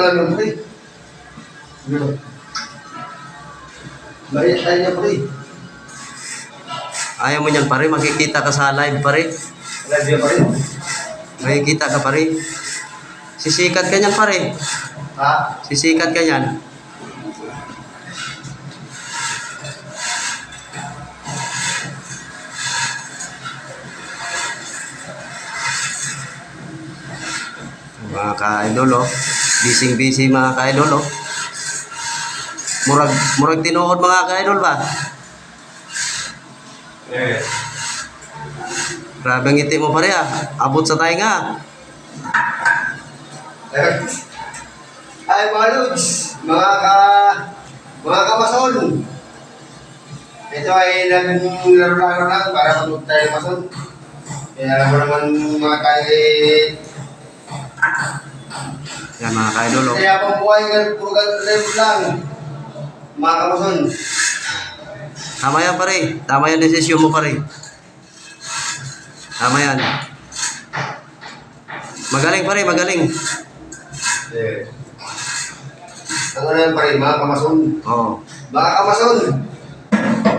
lang yung pre. Maliit tayo niya pre. Ayaw mo niyan pare, makikita ka sa live pare. Live niya pre. Makikita ka pare. Sisikat ka niyan pare. Ha? Sisikat ka niyan. Mga ka-idol oh. Busy mga ka-idol oh. Murag tinuod mga ka-idol ba? Eh. Grabe ang ngiti mo pare ah. Abot sa tainga. Ay mga lods, mga kamason. Ito ay laro-laro lang para mag tayo mason. Kaya alam mo naman mga Yan mga ka-idol oh. kaya pang buhay puro ganun lang. Mga kamason. Tama yan pare. Tama yan desisyon mo pare. Tama yan. Magaling pare, magaling. Eh. Ano na yan pare, mga kamason. Oo. Mga kamason.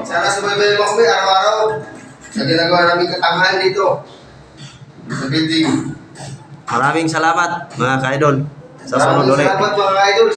Sana sumaybay mo kami araw-araw sa ginagawa namin katangahan dito sa building. Maraming salamat mga ka-idol. Sa sunod Maraming ulit. salamat mga idol.